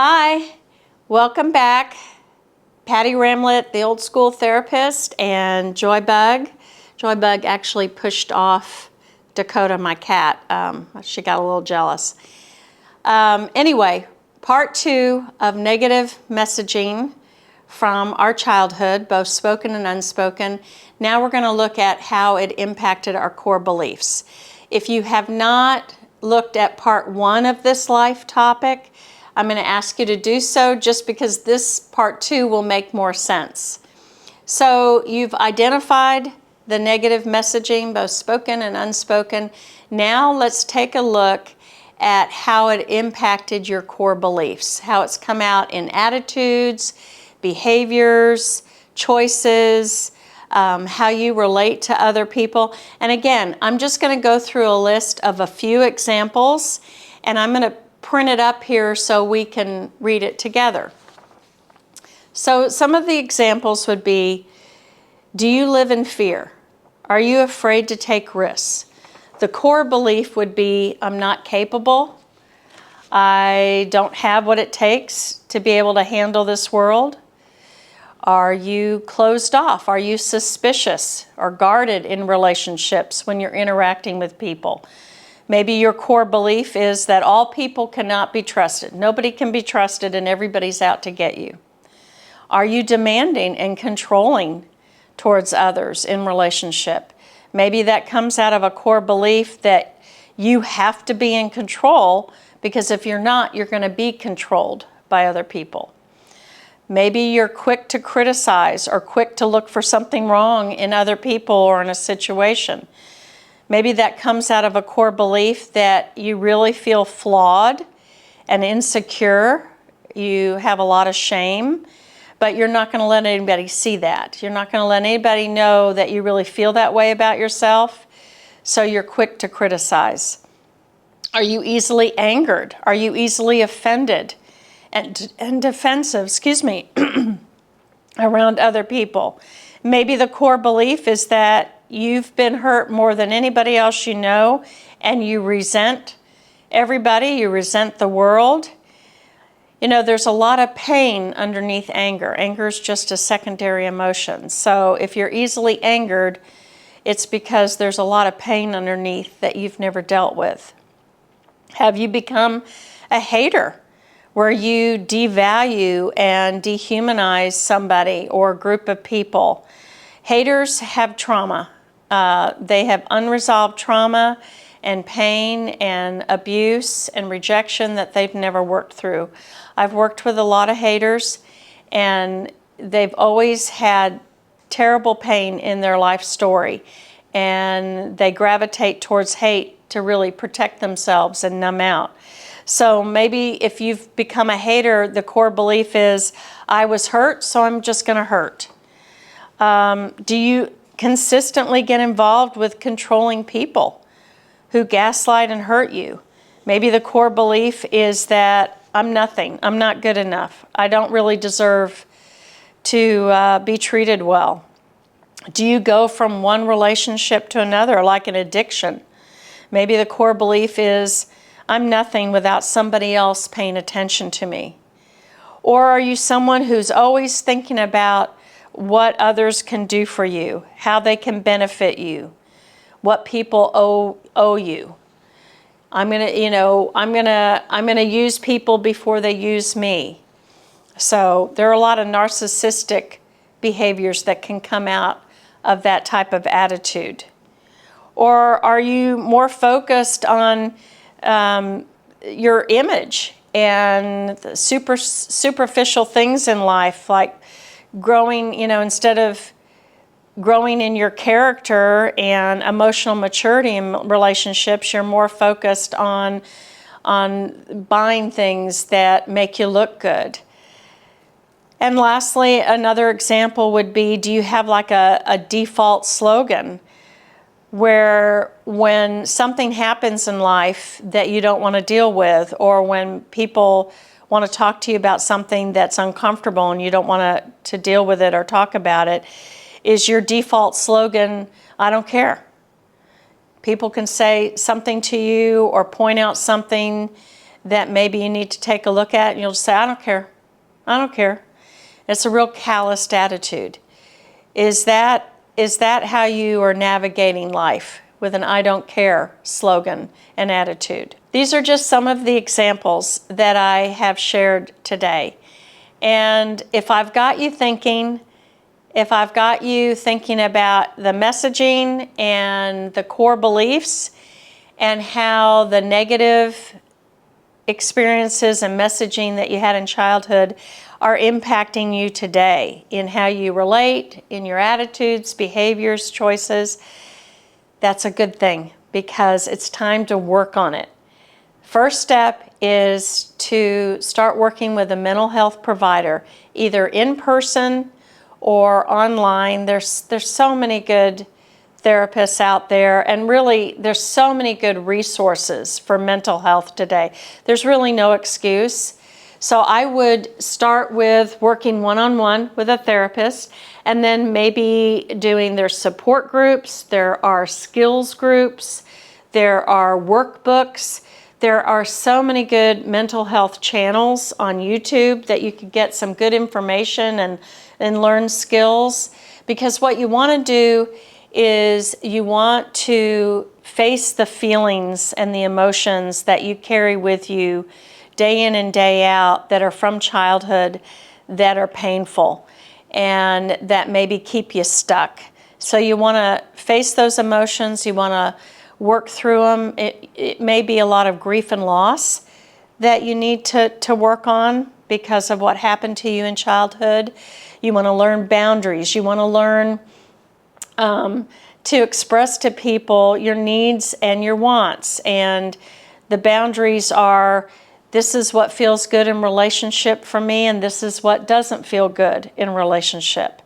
Hi, welcome back. Patty Ramlett, the old school therapist, and Joybug. Joybug actually pushed off Dakota, my cat. She got a little jealous. Anyway, part 2 of negative messaging from our childhood, both spoken and unspoken. Now we're going to look at how it impacted our core beliefs. If you have not looked at part 1 of this life topic, I'm going to ask you to do so just because this part 2 will make more sense. So you've identified the negative messaging, both spoken and unspoken. Now let's take a look at how it impacted your core beliefs, how it's come out in attitudes, behaviors, choices, how you relate to other people. And again, I'm just going to go through a list of a few examples, and I'm going to print it up here so we can read it together. So some of the examples would be, do you live in fear? Are you afraid to take risks? The core belief would be, I'm not capable. I don't have what it takes to be able to handle this world. Are you closed off? Are you suspicious or guarded in relationships when you're interacting with people? Maybe your core belief is that all people cannot be trusted. Nobody can be trusted and everybody's out to get you. Are you demanding and controlling towards others in relationship? Maybe that comes out of a core belief that you have to be in control, because if you're not, you're going to be controlled by other people. Maybe you're quick to criticize or quick to look for something wrong in other people or in a situation. Maybe that comes out of a core belief that you really feel flawed and insecure. You have a lot of shame, but you're not going to let anybody see that. You're not going to let anybody know that you really feel that way about yourself, so you're quick to criticize. Are you easily angered? Are you easily offended and defensive, around other people? Maybe the core belief is that you've been hurt more than anybody else you know, and you resent everybody, you resent the world. You know, there's a lot of pain underneath anger. Anger is just a secondary emotion. So if you're easily angered, it's because there's a lot of pain underneath that you've never dealt with. Have you become a hater, where you devalue and dehumanize somebody or a group of people? Haters have trauma. They have unresolved trauma and pain and abuse and rejection that they've never worked through. I've worked with a lot of haters, and they've always had terrible pain in their life story, and they gravitate towards hate to really protect themselves and numb out. So maybe if you've become a hater, the core belief is, I was hurt, so I'm just going to hurt. Do you consistently get involved with controlling people who gaslight and hurt you? Maybe the core belief is that I'm nothing, I'm not good enough, I don't really deserve to be treated well. Do you go from one relationship to another like an addiction? Maybe the core belief is, I'm nothing without somebody else paying attention to me. Or are you someone who's always thinking about what others can do for you, how they can benefit you, what people owe you? I'm gonna use people before they use me. So there are a lot of narcissistic behaviors that can come out of that type of attitude. Or are you more focused on your image and the superficial things in life, like growing, instead of growing in your character and emotional maturity in relationships, you're more focused on buying things that make you look good. And lastly, another example would be, do you have like a default slogan where when something happens in life that you don't want to deal with, or when people want to talk to you about something that's uncomfortable and you don't want to deal with it or talk about it, is your default slogan, I don't care. People can say something to you or point out something that maybe you need to take a look at, and you'll just say, I don't care. I don't care. It's a real calloused attitude. Is that how you are navigating life, with an I don't care slogan and attitude? These are just some of the examples that I have shared today. And if I've got you thinking, about the messaging and the core beliefs and how the negative experiences and messaging that you had in childhood are impacting you today in how you relate, in your attitudes, behaviors, choices, that's a good thing, because it's time to work on it. First step is to start working with a mental health provider, either in person or online. There's so many good therapists out there, and really there's so many good resources for mental health today. There's really no excuse. So I would start with working one-on-one with a therapist, and then maybe doing their support groups. There are skills groups, there are workbooks. There are so many good mental health channels on YouTube that you can get some good information and learn skills. Because what you want to do is you want to face the feelings and the emotions that you carry with you day in and day out that are from childhood, that are painful and that maybe keep you stuck. So you want to face those emotions, you want to work through them. It may be a lot of grief and loss that you need to work on because of what happened to you in childhood. You want to learn boundaries. You want to learn to express to people your needs and your wants. And the boundaries are, this is what feels good in relationship for me, and this is what doesn't feel good in relationship.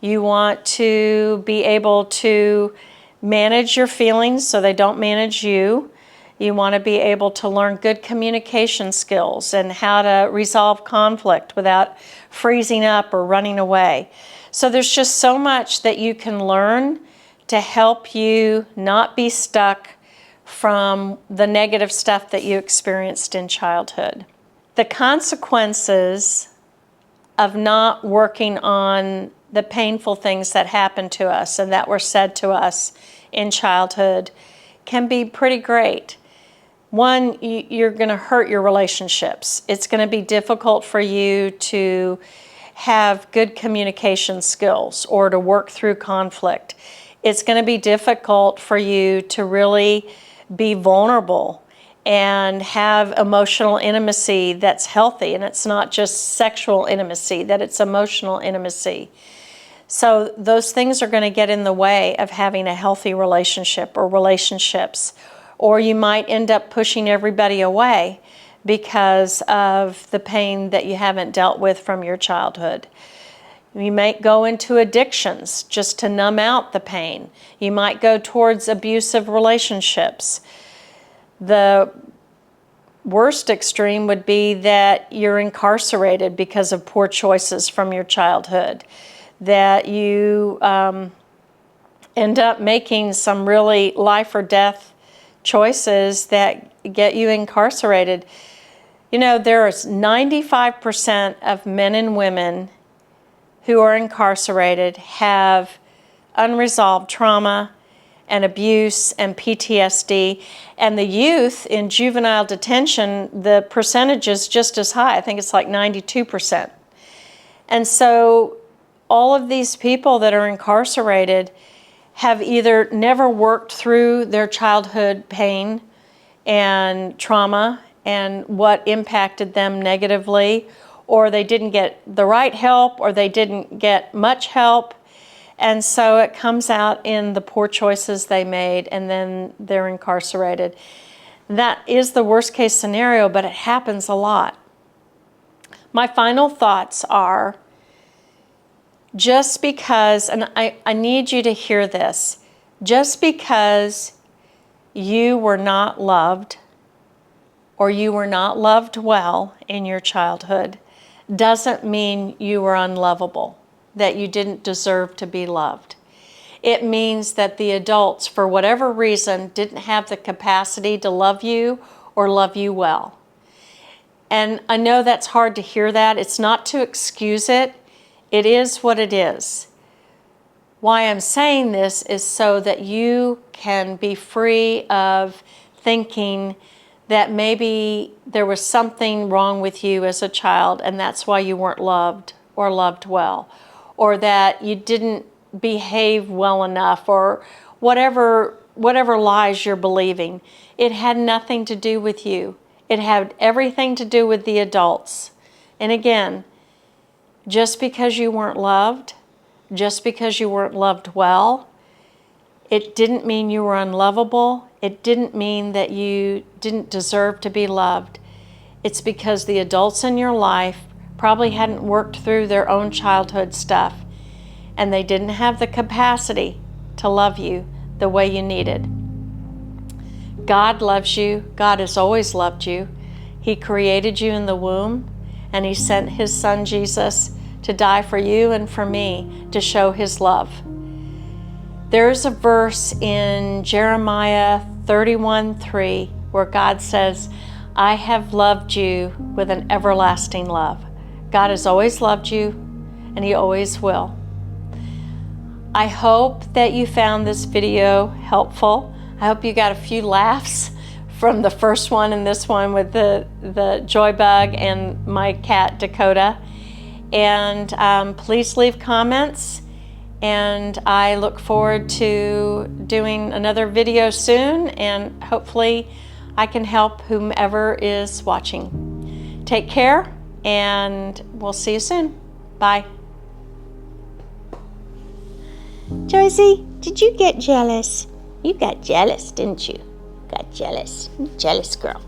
You want to be able to manage your feelings so they don't manage you. You want to be able to learn good communication skills and how to resolve conflict without freezing up or running away. So there's just so much that you can learn to help you not be stuck from the negative stuff that you experienced in childhood. The consequences of not working on the painful things that happened to us and that were said to us in childhood can be pretty great. One, you're going to hurt your relationships. It's going to be difficult for you to have good communication skills or to work through conflict. It's going to be difficult for you to really be vulnerable and have emotional intimacy that's healthy, and it's not just sexual intimacy, that it's emotional intimacy. So those things are going to get in the way of having a healthy relationship or relationships. Or you might end up pushing everybody away because of the pain that you haven't dealt with from your childhood. You might go into addictions just to numb out the pain. You might go towards abusive relationships. The worst extreme would be that you're incarcerated because of poor choices from your childhood, that you end up making some really life or death choices that get you incarcerated. You know, there's 95% of men and women who are incarcerated have unresolved trauma and abuse and PTSD. And the youth in juvenile detention, the percentage is just as high. I think it's like 92%. And so all of these people that are incarcerated have either never worked through their childhood pain and trauma and what impacted them negatively, or they didn't get the right help, or they didn't get much help. And so it comes out in the poor choices they made, and then they're incarcerated. That is the worst case scenario, but it happens a lot. My final thoughts are, just because, and I need you to hear this, just because you were not loved or you were not loved well in your childhood doesn't mean you were unlovable, that you didn't deserve to be loved. It means that the adults, for whatever reason, didn't have the capacity to love you or love you well. And I know that's hard to hear that. It's not to excuse it. It is what it is. Why I'm saying this is so that you can be free of thinking that maybe there was something wrong with you as a child and that's why you weren't loved or loved well, or that you didn't behave well enough, or whatever lies you're believing. It had nothing to do with you. It had everything to do with the adults. And again, just because you weren't loved, just because you weren't loved well, it didn't mean you were unlovable. It didn't mean that you didn't deserve to be loved. It's because the adults in your life probably hadn't worked through their own childhood stuff, and they didn't have the capacity to love you the way you needed. God loves you. God has always loved you. He created you in the womb, and He sent His Son Jesus to die for you and for me to show His love. There's a verse in Jeremiah 31:3 where God says, I have loved you with an everlasting love. God has always loved you, and He always will. I hope that you found this video helpful. I hope you got a few laughs from the first one and this one with the joy bug and my cat Dakota. And please leave comments, and I look forward to doing another video soon, and hopefully I can help whomever is watching. Take care, and we'll see you soon. Bye. Joycey, did you get jealous? You got jealous, didn't you? Got jealous. Jealous girl.